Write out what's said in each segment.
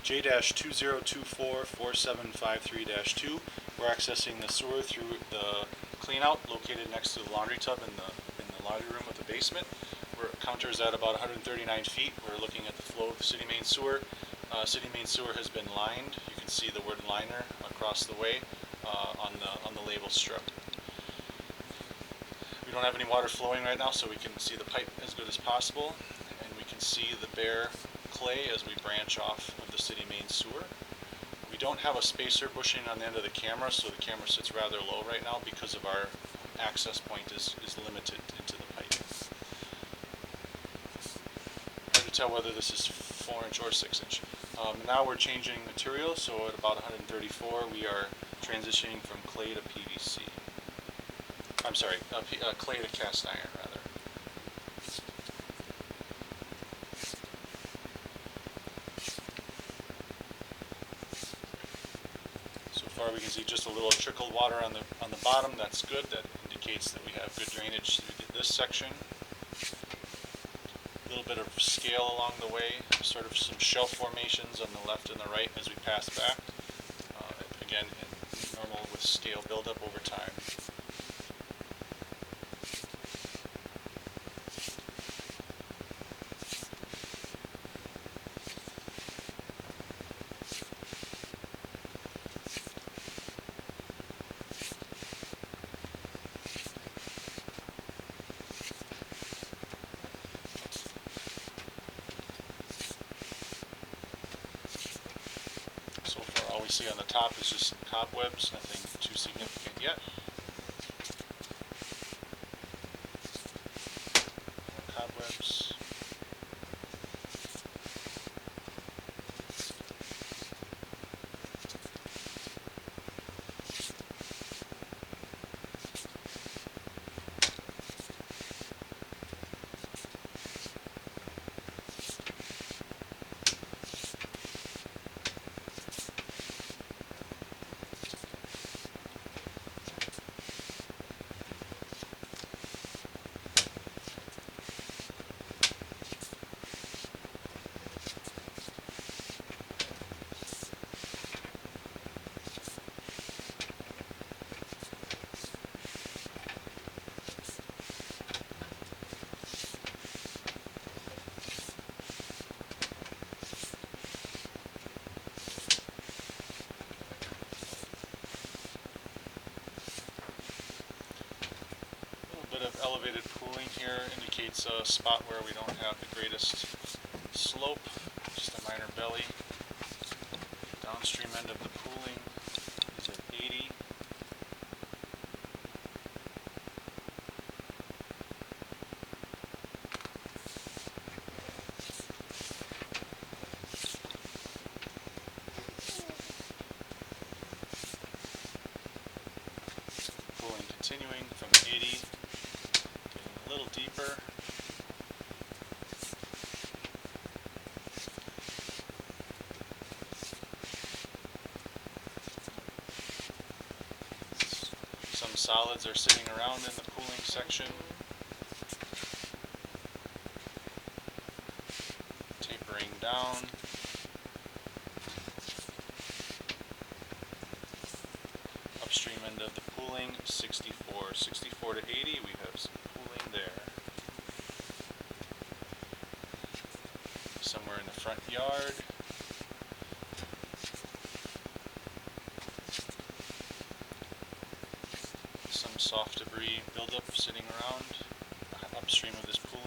J-2024-4753-2. We're accessing the sewer through the cleanout located next to the laundry tub in the laundry room of the basement. Where it counters at about 139 feet. We're looking at the flow of the city main sewer. City main sewer has been lined. You can see the word liner across the way on the label strip. We don't have any water flowing right now, so we can see the pipe as good as possible, and we can see the bare clay as we branch off of the city main sewer. We don't have a spacer bushing on the end of the camera, so the camera sits rather low right now because of our access point is limited into the pipe. Hard to tell whether this is 4-inch or 6-inch. Now we're changing material, so at about 134 we are transitioning from clay to PVC. I'm sorry, clay to cast iron rather. So far we can see just a little trickled water on the bottom. That's good. That indicates that we have good drainage through this section. A little bit of scale along the way, sort of some shelf formations on the left and the right as we pass back. Again, normal with scale buildup over time. So far all we see on the top is just some cobwebs, nothing too significant yet. More cobwebs. Of elevated pooling here indicates a spot where we don't have the greatest slope, just a minor belly. Downstream end of the pooling is at 80. Pooling continuing from 80. A little deeper. Some solids are sitting around in the pooling section. Tapering down. Upstream end of the pooling, 64 to 80, we have some pooling there. Somewhere in the front yard. Some soft debris buildup sitting around upstream of this pooling.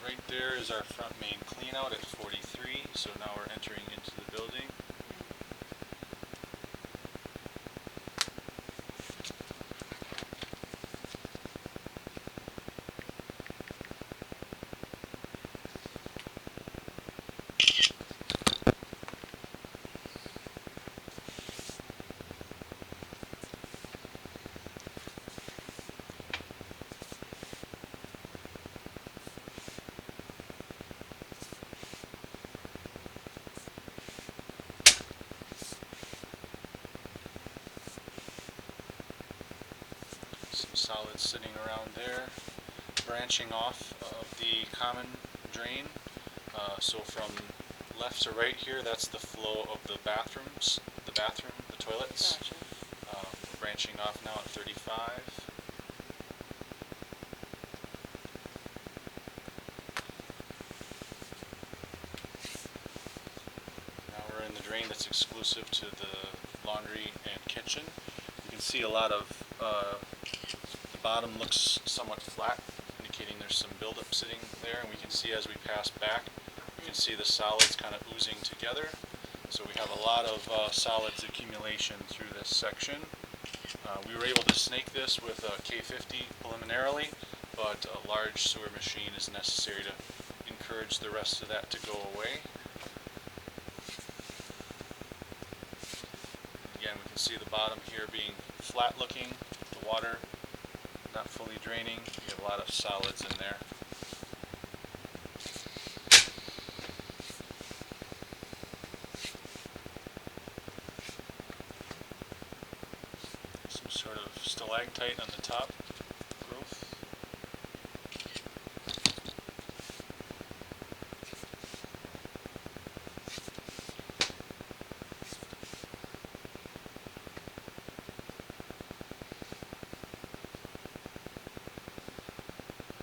Right there is our front main cleanout at 43, so now we're entering into the building. Some solids sitting around there, branching off of the common drain. So from left to right here, that's the flow of the bathrooms, the toilets. Gotcha. We're branching off now at 35. Now we're in the drain that's exclusive to the laundry and kitchen. You can see a lot of, the bottom looks somewhat flat, indicating there's some buildup sitting there, and we can see as we pass back, you can see the solids kind of oozing together. So we have a lot of solids accumulation through this section. We were able to snake this with a K50 preliminarily, but a large sewer machine is necessary to encourage the rest of that to go away. Again, we can see the bottom here being flat looking, the water not fully draining. You have a lot of solids in there. Some sort of stalactite on the top growth.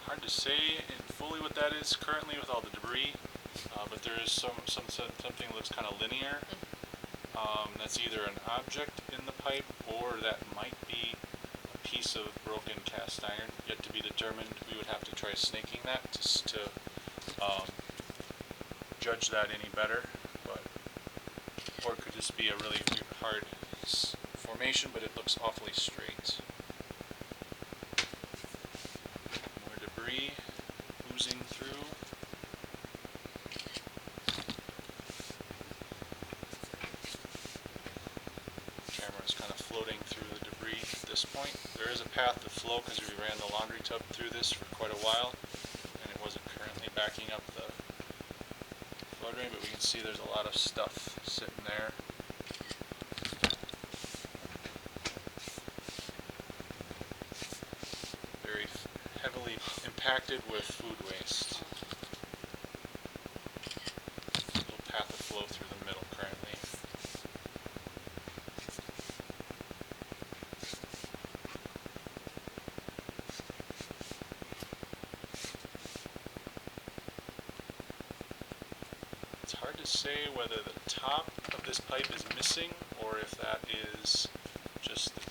Hard to say fully what that is currently with all the debris, but there is something that looks kind of linear. That's either an object in the pipe or that might be a piece of broken cast iron, yet to be determined. We would have to try snaking that to judge that any better, or it could just be a really hard formation, but it looks awfully straight. More debris oozing through. Camera is kind of floating through the debris at this point. There is a path to flow because we ran the laundry tub through this for quite a while, and it wasn't currently backing up the flow drain, but we can see there's a lot of stuff sitting there. Very heavily impacted with food waste. Little path of flow through the middle currently. It's hard to say whether the top of this pipe is missing or if that is just the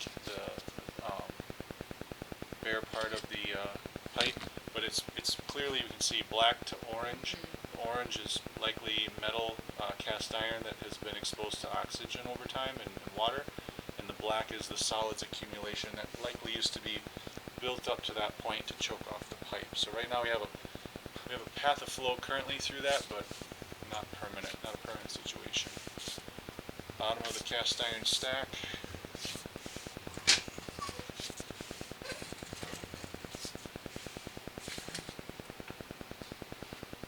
bare part of the pipe, but it's clearly, you can see black to orange. Orange is likely metal cast iron that has been exposed to oxygen over time and water, and the black is the solids accumulation that likely used to be built up to that point to choke off the pipe. So right now we have a path of flow currently through that, but not a permanent situation. Bottom of the cast iron stack.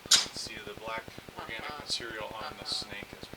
You can see the black organic material on the snake as